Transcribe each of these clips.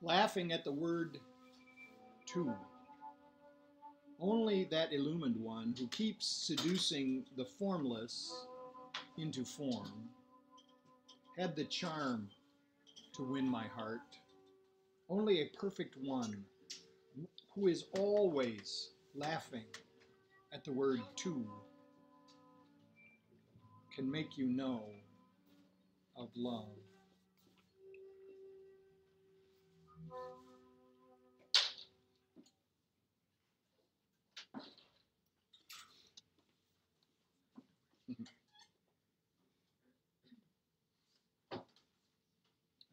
laughing at the word two. Only that illumined one who keeps seducing the formless into form had the charm to win my heart. Only a perfect one who is always laughing at the word two can make you know of love.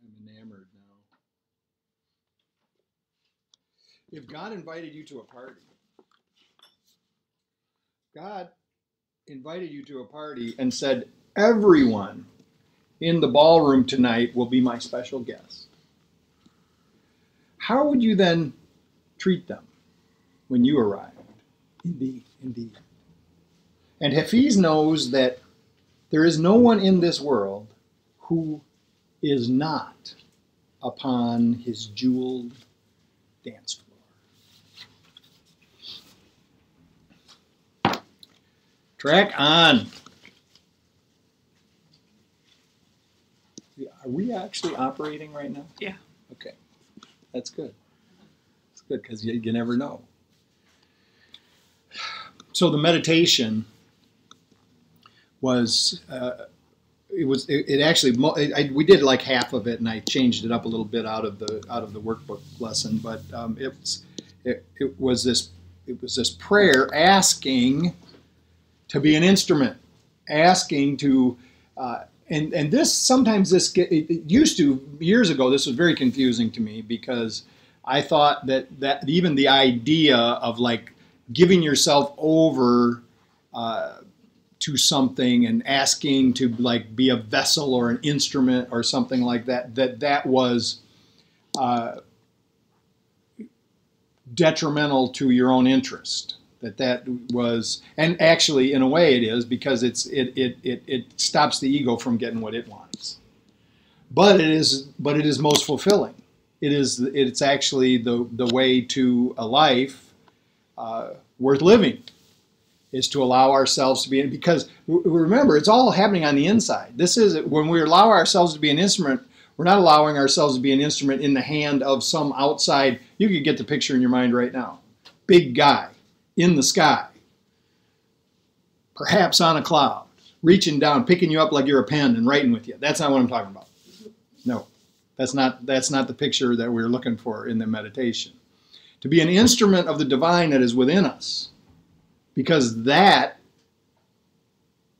I'm enamored now. If God invited you to a party, God invited you to a party and said, everyone in the ballroom tonight will be my special guest, how would you then treat them when you arrived? Indeed, indeed. And Hafiz knows that there is no one in this world who is not upon his jeweled dance floor. Track on. Are we actually operating right now? Yeah. Okay. That's good. That's good because you never know. So the meditation was, we did like half of it and I changed it up a little bit out of the workbook lesson, but it was this prayer asking to be an instrument, asking to, and this sometimes it used to, years ago, this was very confusing to me because I thought that even the idea of like giving yourself over to something and asking to like be a vessel or an instrument or something like that was detrimental to your own interest. That was, and actually in a way it is, because it stops the ego from getting what it wants. But it is most fulfilling. It's actually the way to a life worth living, is to allow ourselves to be in, because remember, it's all happening on the inside. This is when we allow ourselves to be an instrument. We're not allowing ourselves to be an instrument in the hand of some outside. You could get the picture in your mind right now. Big guy in the sky, perhaps on a cloud, reaching down, picking you up like you're a pen and writing with you. That's not what I'm talking about. No, that's not the picture that we're looking for in the meditation. To be an instrument of the divine that is within us, because that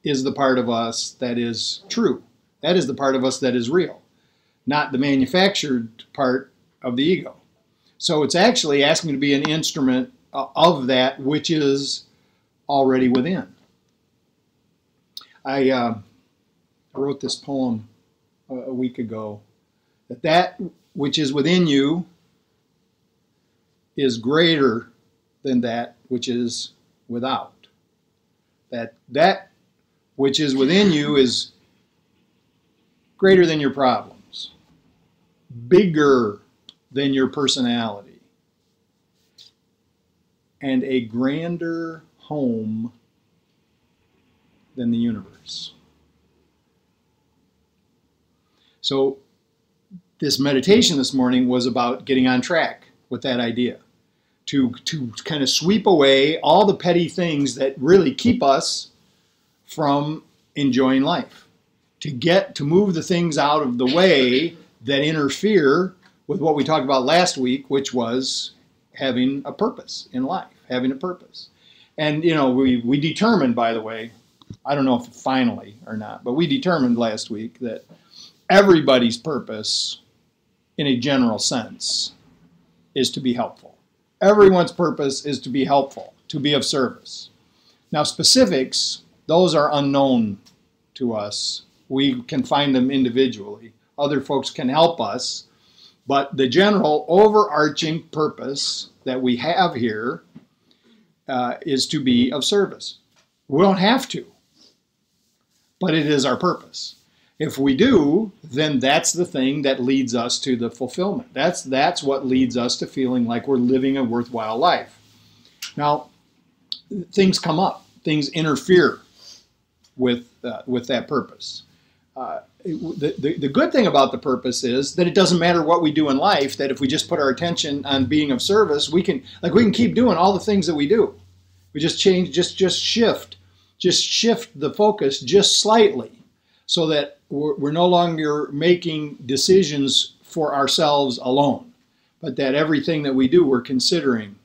is the part of us that is true. That is the part of us that is real, not the manufactured part of the ego. So it's actually asking to be an instrument of that which is already within. I wrote this poem a week ago, that which is within you is greater than that which is without. That which is within you is greater than your problems, bigger than your personality, and a grander home than the universe. So this meditation this morning was about getting on track with that idea, to kind of sweep away all the petty things that really keep us from enjoying life, to move the things out of the way that interfere with what we talked about last week, which was having a purpose in life, having a purpose. And, you know, we determined, by the way, I don't know if finally or not, but we determined last week that everybody's purpose, in a general sense, is to be helpful. Everyone's purpose is to be helpful, to be of service. Now, specifics, those are unknown to us. We can find them individually. Other folks can help us. But the general overarching purpose that we have here is to be of service. We don't have to, but it is our purpose. If we do, then that's the thing that leads us to the fulfillment. That's what leads us to feeling like we're living a worthwhile life. Now, things come up, things interfere with that purpose. The good thing about the purpose is that it doesn't matter what we do in life, that if we just put our attention on being of service, we can keep doing all the things that we do. We just change, just shift the focus just slightly, so that we're no longer making decisions for ourselves alone, but that everything that we do, we're considering,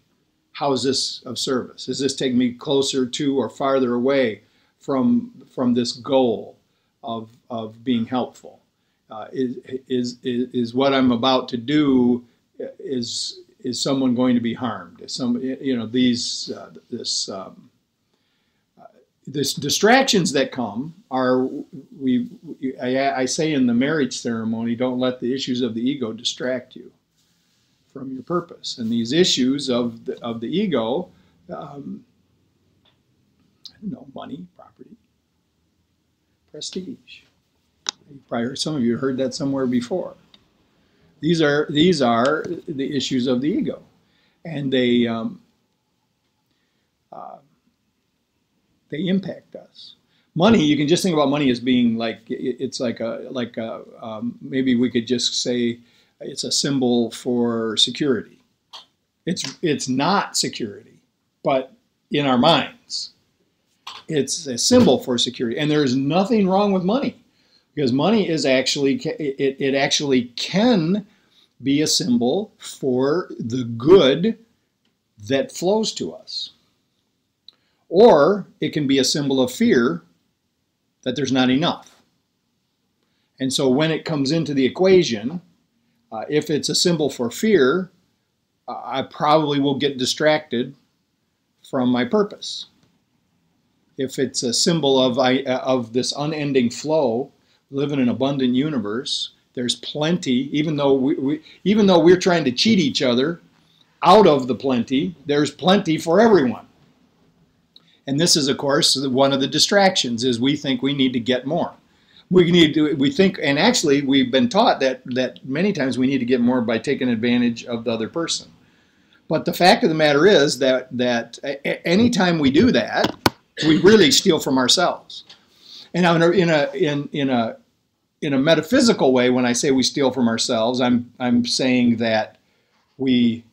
how is this of service? Is this taking me closer to or farther away from this goal of being helpful? Is what I'm about to do, is someone going to be harmed? Is some, this distractions that come are, I say in the marriage ceremony, don't let the issues of the ego distract you from your purpose. And these issues of the ego, money, property, prestige. Probably some of you heard that somewhere before. These are the issues of the ego, and they impact us. Money, you can just think about money as being like, it's maybe we could just say it's a symbol for security. It's not security, but in our minds, it's a symbol for security. And there's nothing wrong with money, because money is actually, it actually can be a symbol for the good that flows to us. Or it can be a symbol of fear that there's not enough. And so when it comes into the equation, if it's a symbol for fear, I probably will get distracted from my purpose. If it's a symbol of this unending flow, live in an abundant universe, there's plenty, even though we're trying to cheat each other out of the plenty, there's plenty for everyone. And this is, of course, one of the distractions, is we think we need to get more. We think, and actually we've been taught that many times we need to get more by taking advantage of the other person. But the fact of the matter is that anytime we do that, we really steal from ourselves. And now in a metaphysical way, when I say we steal from ourselves, I'm saying that we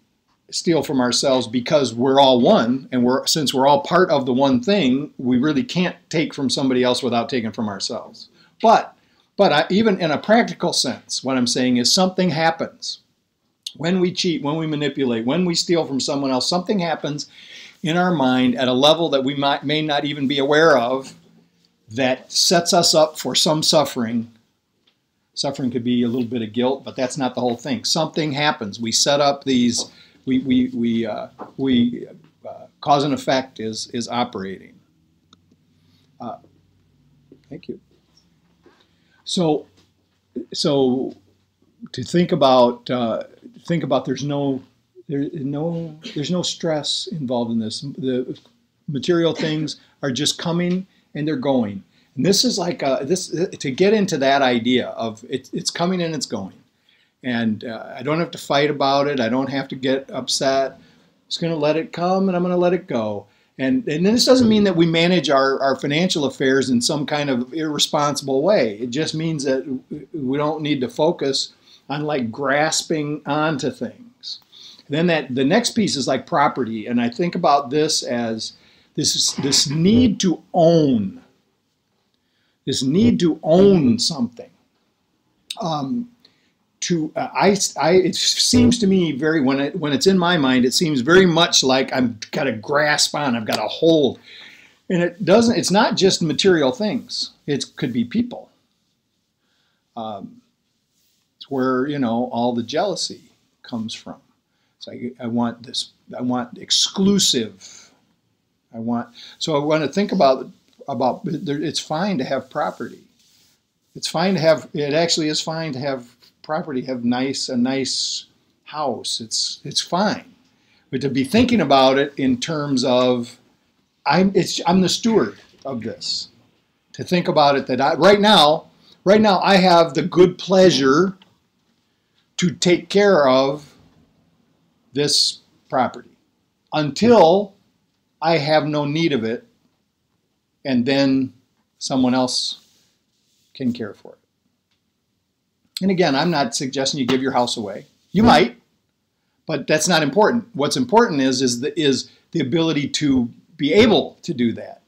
steal from ourselves because we're all one, and since we're all part of the one thing, we really can't take from somebody else without taking from ourselves. But even in a practical sense, what I'm saying is something happens when we cheat, when we manipulate, when we steal from someone else. Something happens in our mind at a level that we may not even be aware of, that sets us up for some suffering. Suffering could be a little bit of guilt, but that's not the whole thing. Something happens. We set up these. Cause and effect is operating. Thank you. So to think about there's no stress involved in this. The material things are just coming and they're going. And this is like to get into that idea of it's coming and it's going. And I don't have to fight about it. I don't have to get upset. I'm just going to let it come, and I'm going to let it go. And this doesn't mean that we manage our financial affairs in some kind of irresponsible way. It just means that we don't need to focus on like grasping onto things. And then the next piece is like property. And I think about this as this need to own. This need to own something. It seems to me when it's in my mind, it seems very much like I've got to grasp on, I've got to hold. And it's not just material things. It could be people. It's where, all the jealousy comes from. It's like, I want this, I want exclusive. So I want to think about it's fine to have property. It actually is fine to have property, have a nice house. It's fine. But to be thinking about it in terms of, I'm the steward of this. To think about it that right now, right now I have the good pleasure to take care of this property until I have no need of it, and then someone else can care for it. And again, I'm not suggesting you give your house away. You might, but that's not important. What's important is the ability to be able to do that.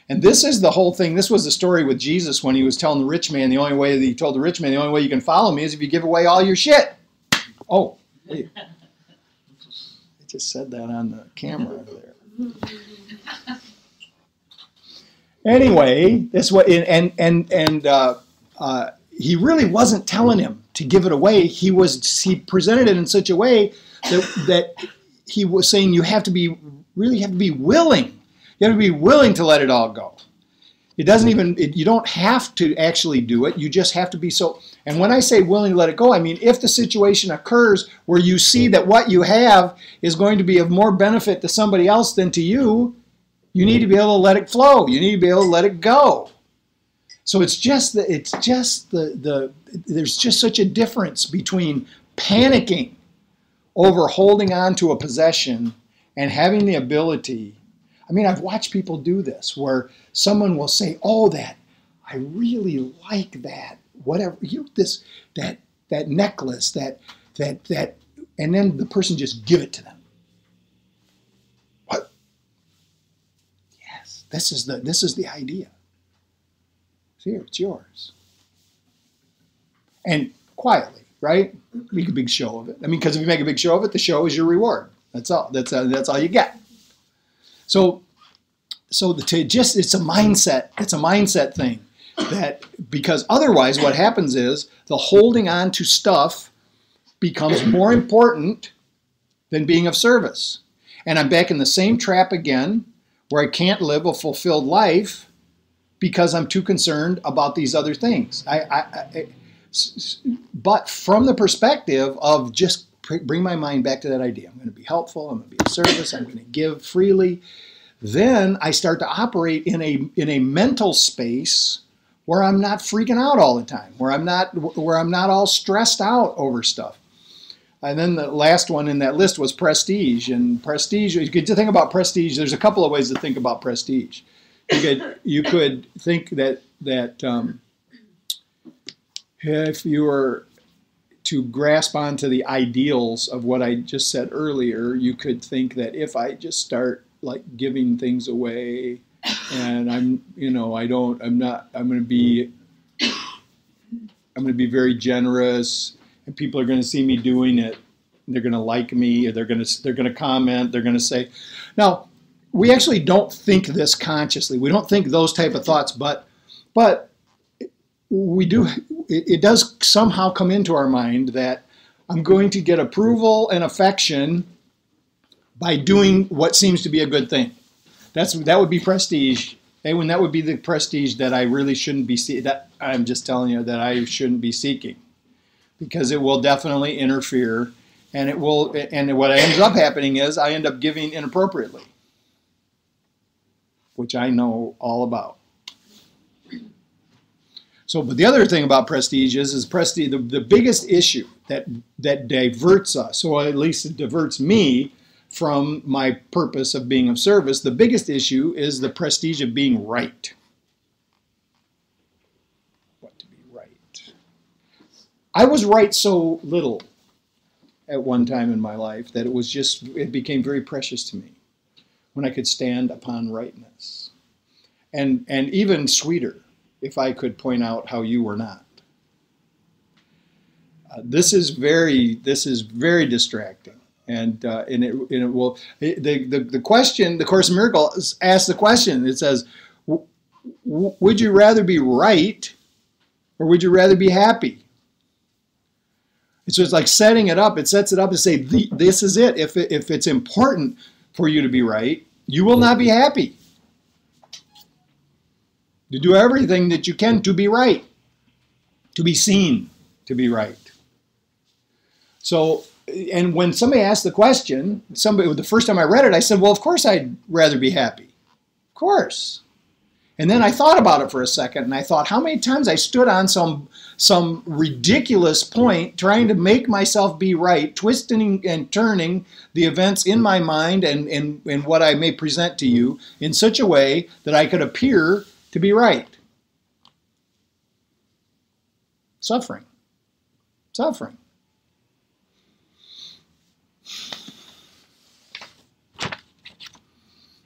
And this is the whole thing. This was the story with Jesus when he was telling the rich man, the only way that he told the rich man, the only way you can follow me is if you give away all your shit. Oh, wait. I just said that on the camera there. Anyway, that's what, he really wasn't telling him to give it away. He presented it in such a way that he was saying you really have to be willing. You have to be willing to let it all go. You don't have to actually do it. You just have to be so. And when I say willing to let it go, I mean if the situation occurs where you see that what you have is going to be of more benefit to somebody else than to you, you need to be able to let it flow. You need to be able to let it go. So there's just such a difference between panicking over holding on to a possession and having the ability. I mean, I've watched people do this where someone will say, "Oh, I really like that, whatever, that necklace, that," and then the person just give it to them. What? Yes, this is the idea. Here, it's yours. And quietly, right? Make a big show of it. I mean, because if you make a big show of it, the show is your reward. That's all. That's all you get. So it's a mindset. It's a mindset thing. That because otherwise, what happens is the holding on to stuff becomes more important than being of service. And I'm back in the same trap again, where I can't live a fulfilled life because I'm too concerned about these other things. But from the perspective of just bring my mind back to that idea, I'm going to be helpful, I'm going to be of service, I'm going to give freely, then I start to operate in a mental space where I'm not freaking out all the time, where I'm not all stressed out over stuff. And then the last one in that list was prestige. And prestige, you could think about prestige. There's a couple of ways to think about prestige. You could think that if you were to grasp onto the ideals of what I just said earlier, you could think that if I just start like giving things away, and I'm going to be very generous, and people are going to see me doing it. They're going to like me, or they're going to comment. They're going to say, now. We actually don't think this consciously. We don't think those type of thoughts, but we do. It does somehow come into our mind that I'm going to get approval and affection by doing what seems to be a good thing. That would be prestige. And that would be the prestige that I really shouldn't be seeking. That I'm just telling you that I shouldn't be seeking, because it will definitely interfere, and it will. And what ends up happening is I end up giving inappropriately, which I know all about. So, but the other thing about prestige is prestige, the biggest issue that diverts us, or at least it diverts me from my purpose of being of service, the biggest issue is the prestige of being right. What to be right? I was right so little at one time in my life that it became very precious to me when I could stand upon rightness. And even sweeter, if I could point out how you were not. This is very distracting. And it will, the question, the Course in Miracles asks the question, it says, would you rather be right, or would you rather be happy? So it's like setting it up. It sets it up to say, this is it. If it's important for you to be right, you will not be happy. You do everything that you can to be right, to be seen to be right. So, and when somebody asked the question, the first time I read it, I said, well, of course I'd rather be happy. Of course. And then I thought about it for a second, and I thought how many times I stood on some ridiculous point trying to make myself be right, twisting and turning the events in my mind and what I may present to you in such a way that I could appear to be right. Suffering. Suffering.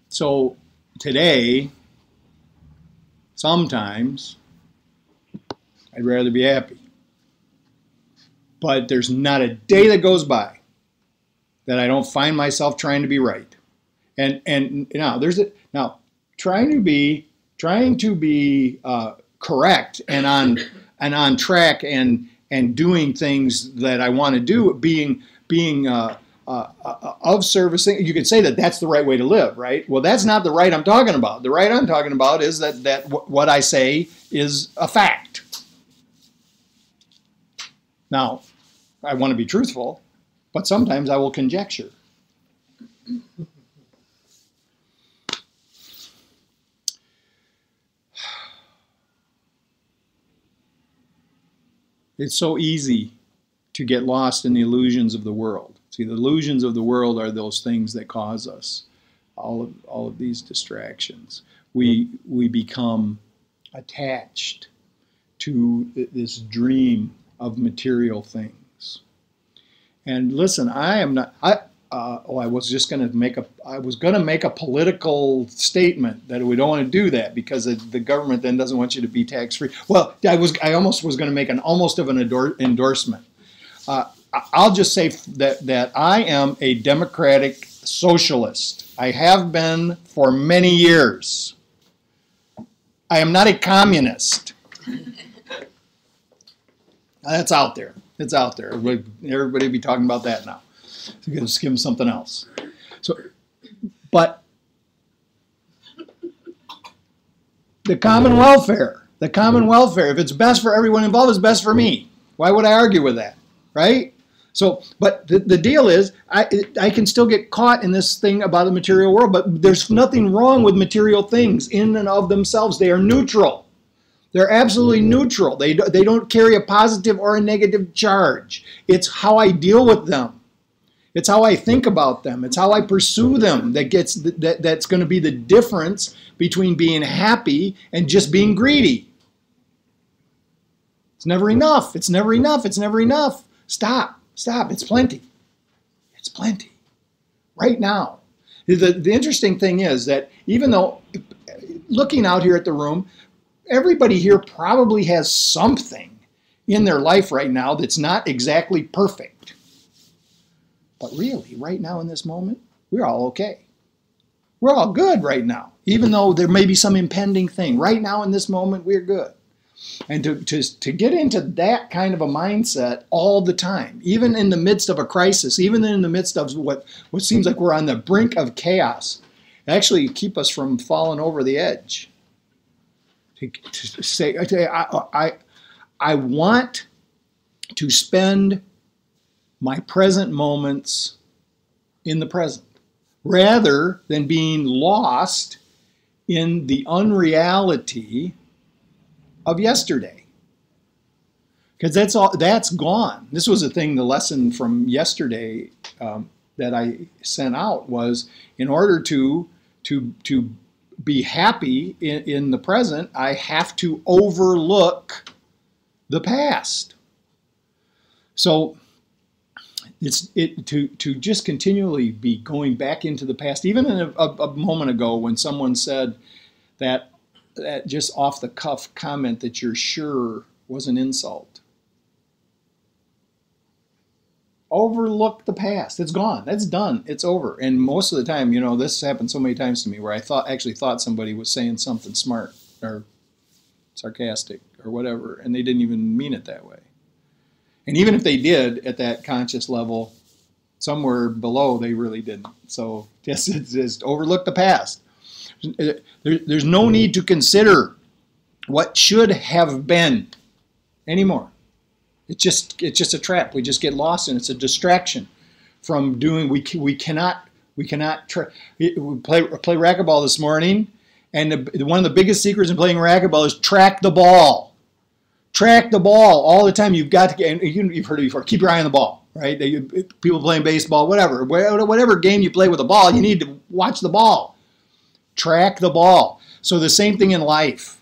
So today, sometimes I'd rather be happy. But there's not a day that goes by that I don't find myself trying to be right. And now trying to be correct and on track and doing things that I want to do, being of servicing. You could say that that's the right way to live, right? Well, that's not the right I'm talking about. The right I'm talking about is that what I say is a fact. Now, I want to be truthful, but sometimes I will conjecture. It's so easy to get lost in the illusions of the world. See, the illusions of the world are those things that cause us all of these distractions. We become attached to this dream of material things. And listen, I was going to make a political statement that we don't want to do that because the government then doesn't want you to be tax-free. Well, I almost was going to make an endorsement. I'll just say that I am a democratic socialist. I have been for many years. I am not a communist. That's out there. It's out there. Everybody be talking about that now. So you got to skim something else. So, but the common welfare, if it's best for everyone involved, it's best for me. Why would I argue with that, right? So, but the deal is, I can still get caught in this thing about the material world, but there's nothing wrong with material things in and of themselves. They are neutral. They're absolutely neutral. They don't carry a positive or a negative charge. It's how I deal with them. It's how I think about them. It's how I pursue them that's going to be the difference between being happy and just being greedy. It's never enough. It's never enough. It's never enough. Stop. It's plenty. It's plenty. Right now. The interesting thing is that even though, looking out here at the room, everybody here probably has something in their life right now that's not exactly perfect. But really, right now in this moment, we're all okay. We're all good right now, even though there may be some impending thing. Right now in this moment, we're good. And to get into that kind of a mindset all the time, even in the midst of a crisis, even in the midst of what seems like we're on the brink of chaos, actually keep us from falling over the edge. To say, I want to spend my present moments in the present, rather than being lost in the unreality of yesterday. Because that's gone. This was the lesson from yesterday that I sent out was, in order to be happy in the present, I have to overlook the past. So to just continually be going back into the past. Even in a moment ago when someone said that just off the cuff comment that you're sure was an insult. Overlook the past. It's gone. That's done. It's over. And most of the time, this happened so many times to me where I actually thought somebody was saying something smart or sarcastic or whatever, and they didn't even mean it that way. And even if they did at that conscious level, somewhere below they really didn't. So just overlook the past. There's no need to consider what should have been anymore. It's just a trap. We just get lost in it. It's a distraction from doing. We cannot play racquetball this morning, And one of the biggest secrets in playing racquetball is track the ball. Track the ball all the time. You've got to, and you've heard it before, keep your eye on the ball, right? People playing baseball, whatever game you play with a ball, you need to watch the ball. Track the ball. So the same thing in life.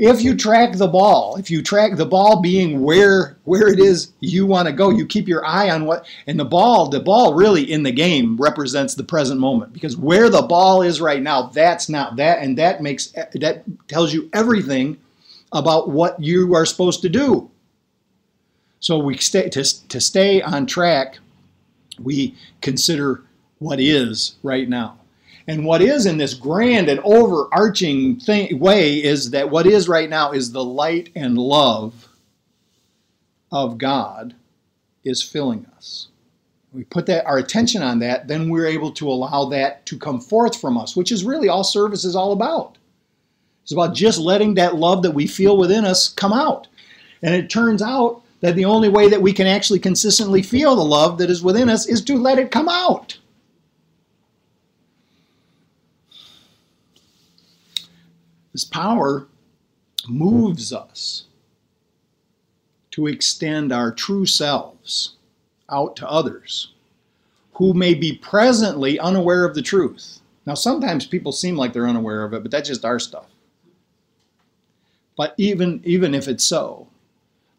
If you track the ball being where it is you want to go, you keep your eye on what, and the ball really in the game represents the present moment, because where the ball is right now, that's not that, and that tells you everything about what you are supposed to do. So to stay on track, we consider what is right now. And what is in this grand and overarching way is that what is right now is the light and love of God is filling us. We put our attention on that, then we're able to allow that to come forth from us, which is really all service is all about. It's about just letting that love that we feel within us come out. And it turns out that the only way that we can actually consistently feel the love that is within us is to let it come out. This power moves us to extend our true selves out to others who may be presently unaware of the truth. Now, sometimes people seem like they're unaware of it, but that's just our stuff. But even if it's so,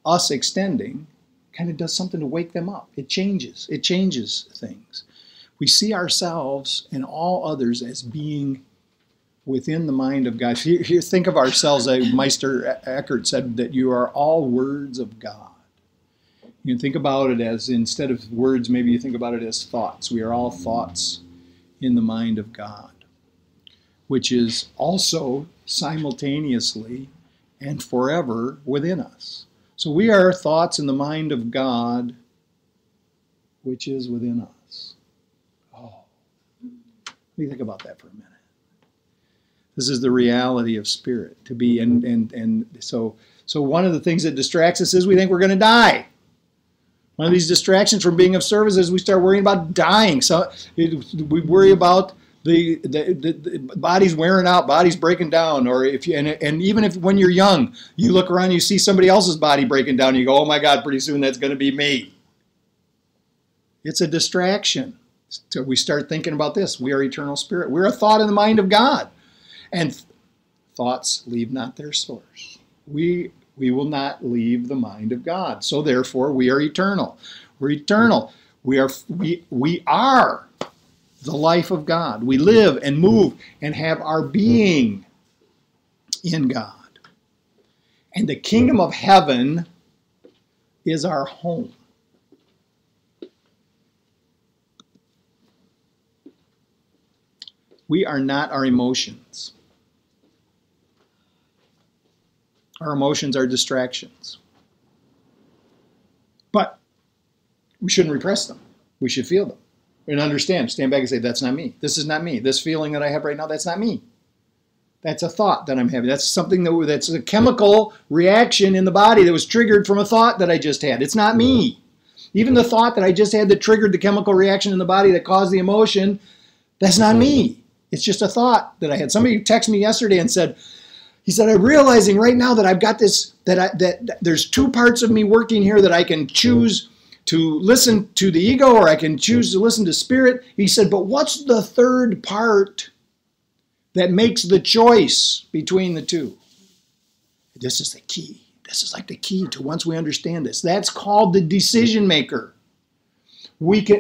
us extending kind of does something to wake them up. It changes things. We see ourselves and all others as being within the mind of God. Here, think of ourselves, Meister Eckhart said that you are all words of God. You can think about it as, instead of words, maybe you think about it as thoughts. We are all thoughts in the mind of God, which is also simultaneously and forever within us. So we are thoughts in the mind of God, which is within us. Oh, let me think about that for a minute. This is the reality of spirit, to be, and so one of the things that distracts us is we think we're going to die. One of these distractions from being of service is we start worrying about dying. So we worry about the body's wearing out, body's breaking down, or and even if when you're young, you look around, you see somebody else's body breaking down, and you go, oh my God, pretty soon that's going to be me. It's a distraction. So we start thinking about this. We are eternal spirit. We're a thought in the mind of God. And thoughts leave not their source. We will not leave the mind of God. So therefore, we are eternal. We're eternal. We are the life of God. We live and move and have our being in God. And the kingdom of heaven is our home. We are not our emotions. Our emotions are distractions. But we shouldn't repress them. We should feel them and understand, stand back and say, that's not me. This is not me. This feeling that I have right now, that's not me. That's a thought that I'm having. That's something that's a chemical reaction in the body that was triggered from a thought that I just had. It's not me. Even the thought that I just had that triggered the chemical reaction in the body that caused the emotion, that's not me. It's just a thought that I had. Somebody texted me yesterday and said, he said, I'm realizing right now that I've got this, that there's two parts of me working here, that I can choose to listen to the ego or I can choose to listen to spirit. He said, but what's the third part that makes the choice between the two? This is the key. This is like the key to once we understand this. That's called the decision maker.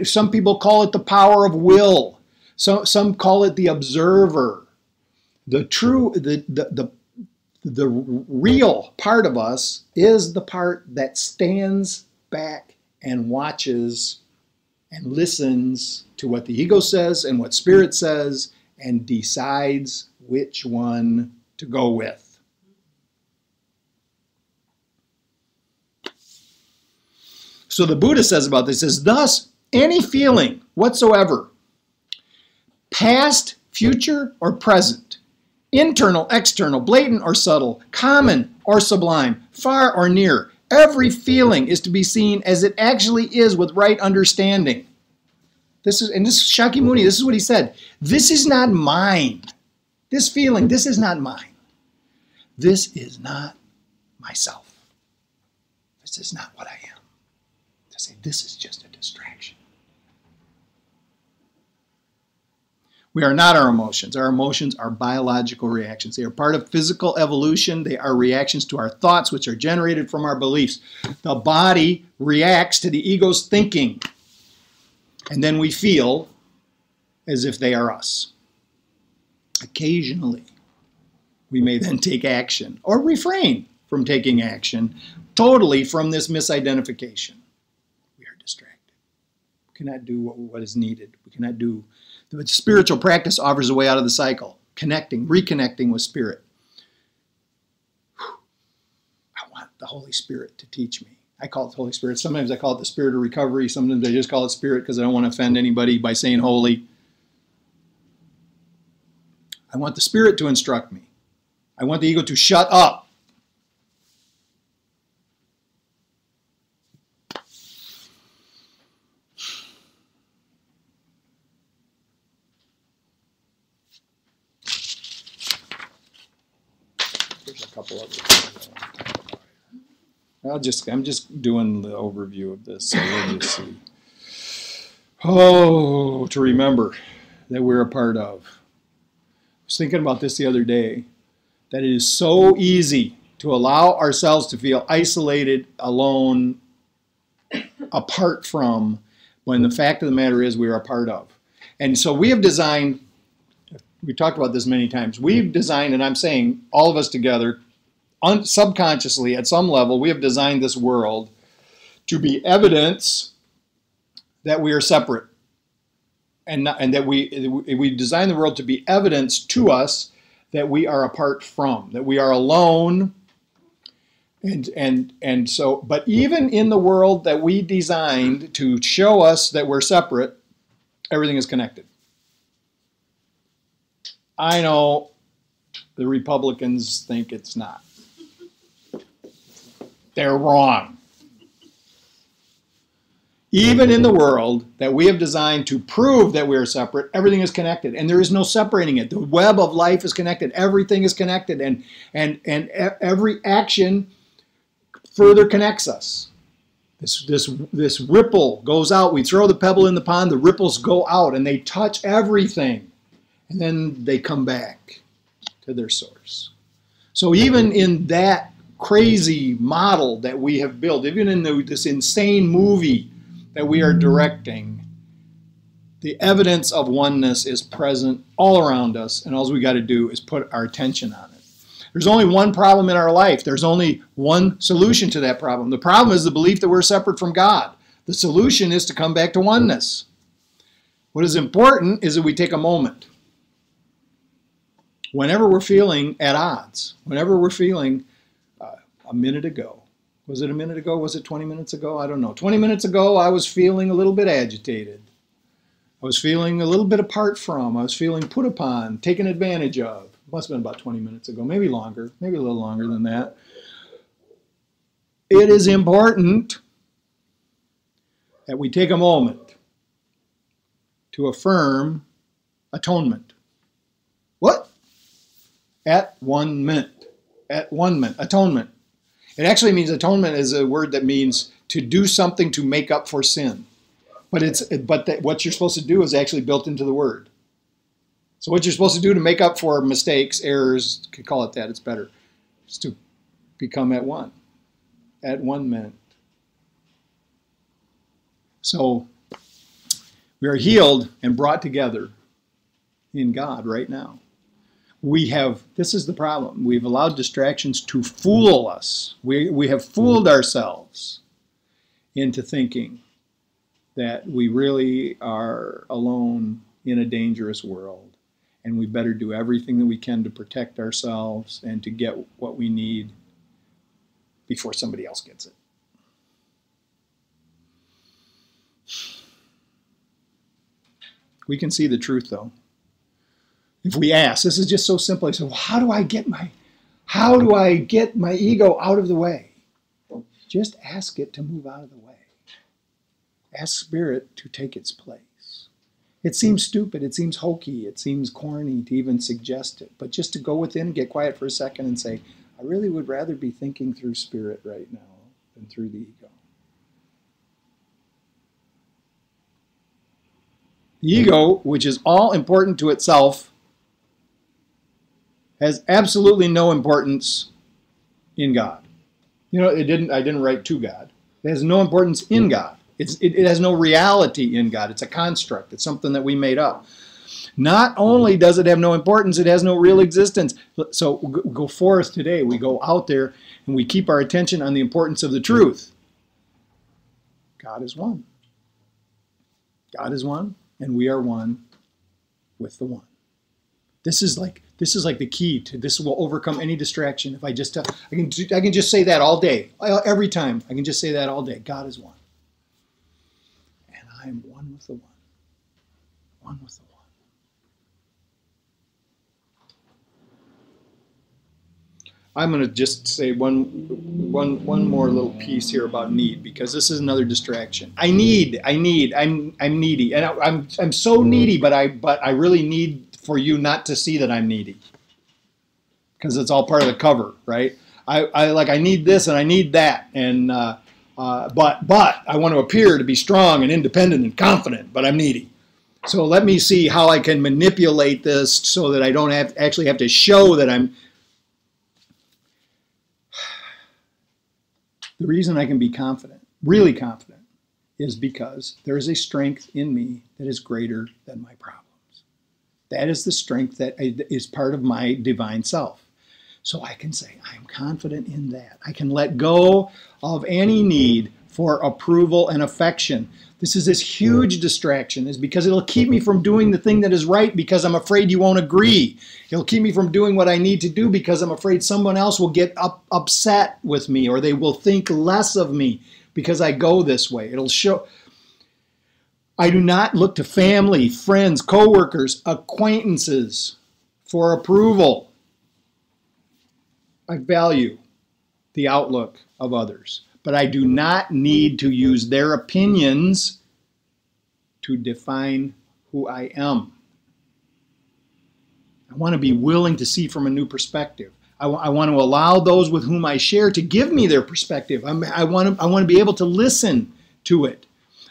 Some people call it the power of will. Some call it the observer. The real part of us is the part that stands back and watches and listens to what the ego says and what spirit says and decides which one to go with. So the Buddha says about this is, thus, any feeling whatsoever, past, future, or present, internal, external, blatant or subtle, common or sublime, far or near, every feeling is to be seen as it actually is with right understanding. This is Shakyamuni, this is what he said. This is not mine. This feeling, this is not mine. This is not myself. This is not what I am. To say this is just a distraction. We are not our emotions. Our emotions are biological reactions. They are part of physical evolution. They are reactions to our thoughts, which are generated from our beliefs. The body reacts to the ego's thinking. And then we feel as if they are us. Occasionally, we may then take action or refrain from taking action totally from this misidentification. We are distracted. We cannot do what is needed. We cannot do. The spiritual practice offers a way out of the cycle, connecting, reconnecting with Spirit. I want the Holy Spirit to teach me. I call it the Holy Spirit. Sometimes I call it the Spirit of recovery. Sometimes I just call it Spirit because I don't want to offend anybody by saying holy. I want the Spirit to instruct me. I want the ego to shut up. There's a couple other things I want to talk about. I'm just doing the overview of this, so we'll just see. Oh, to remember that we're a part of. I was thinking about this the other day, that it is so easy to allow ourselves to feel isolated, alone, apart from, when the fact of the matter is we are a part of. And so we have designed, we talked about this many times, we've designed, and I'm saying all of us together, subconsciously at some level, we have designed this world to be evidence that we are separate. And that we design the world to be evidence to us that we are apart from, that we are alone. And so, but even in the world that we designed to show us that we're separate, everything is connected. I know the Republicans think it's not. They're wrong. Even in the world that we have designed to prove that we are separate, everything is connected, and there is no separating it. The web of life is connected. Everything is connected, and every action further connects us. This ripple goes out. We throw the pebble in the pond. The ripples go out, and they touch everything, and then they come back to their source. So even in that crazy model that we have built, even in this insane movie that we are directing, the evidence of oneness is present all around us, and all we got to do is put our attention on it. There's only one problem in our life. There's only one solution to that problem. The problem is the belief that we're separate from God. The solution is to come back to oneness. What is important is that we take a moment. Whenever we're feeling at odds, whenever we're feeling a minute ago, was it a minute ago? Was it 20 minutes ago? I don't know. 20 minutes ago, I was feeling a little bit agitated. I was feeling a little bit apart from. I was feeling put upon, taken advantage of. It must have been about 20 minutes ago, maybe longer, maybe a little longer than that. It is important that we take a moment to affirm atonement. What? At 1 minute. At 1 minute. Atonement. It actually means, atonement is a word that means to do something to make up for sin. But what you're supposed to do is actually built into the word. So what you're supposed to do to make up for mistakes, errors, you could call it that, it's better, is to become at 1 minute. So we are healed and brought together in God right now. This is the problem. We've allowed distractions to fool us. We have fooled ourselves into thinking that we really are alone in a dangerous world, and we better do everything that we can to protect ourselves and to get what we need before somebody else gets it. We can see the truth, though. If we ask, this is just so simple. So how do I get my ego out of the way? Just ask it to move out of the way. Ask Spirit to take its place. It seems stupid, it seems hokey, it seems corny to even suggest it. But just to go within and get quiet for a second and say, I really would rather be thinking through spirit right now than through the ego. The ego, which is all important to itself, has absolutely no importance in God. You know, I didn't write to God. It has no importance in God. It has no reality in God. It's a construct. It's something that we made up. Not only does it have no importance, it has no real existence. So we go forth today. We go out there and we keep our attention on the importance of the truth. God is one. God is one, and we are one with the one. This is like the key to this. Will overcome any distraction. If I can just say that all day, every time. I can just say that all day. God is one. I am one with the one. One with the one. I'm going to just say one more little piece here about need, because this is another distraction. I'm needy, and I'm so needy, but I really need for you not to see that I'm needy, because it's all part of the cover, right? I need this and I need that, and but I want to appear to be strong and independent and confident, but I'm needy. So let me see how I can manipulate this so that I don't actually have to show that I'm. The reason I can be confident, really confident, is because there is a strength in me that is greater than my problems. That is the strength that is part of my divine self. So I can say, I am confident in that. I can let go of any need for approval and affection. This is this huge distraction, is because it'll keep me from doing the thing that is right because I'm afraid you won't agree. It'll keep me from doing what I need to do because I'm afraid someone else will get upset with me, or they will think less of me because I go this way. It'll show. I do not look to family, friends, coworkers, acquaintances for approval. I value the outlook of others, but I do not need to use their opinions to define who I am. I want to be willing to see from a new perspective. I want to allow those with whom I share to give me their perspective. I want to be able to listen to it.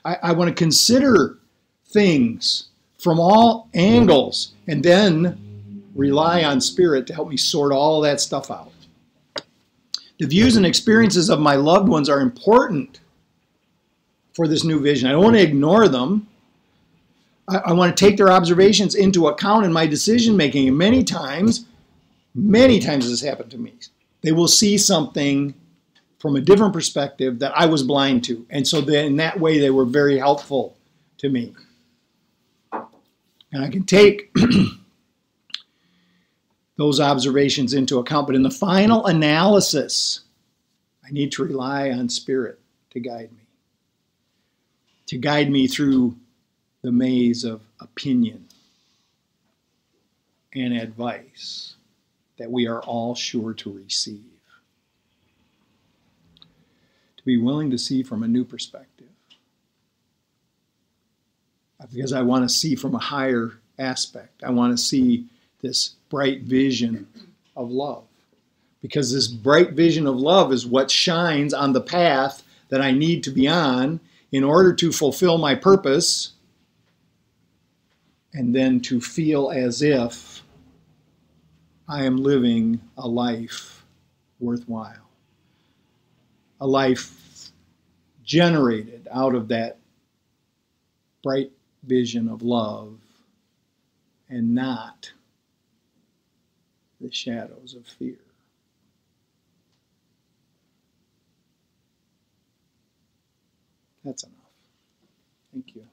I want to consider things from all angles and then rely on Spirit to help me sort all that stuff out. The views and experiences of my loved ones are important for this new vision. I don't want to ignore them. I want to take their observations into account in my decision making. And many times this has happened to me. They will see something from a different perspective that I was blind to. And so then in that way, they were very helpful to me. And I can take those observations into account. But in the final analysis, I need to rely on Spirit to guide me through the maze of opinion and advice that we are all sure to receive. To be willing to see from a new perspective. Because I want to see from a higher aspect. I want to see this bright vision of love. Because this bright vision of love is what shines on the path that I need to be on in order to fulfill my purpose, and then to feel as if I am living a life worthwhile. A life generated out of that bright vision of love and not the shadows of fear. That's enough. Thank you.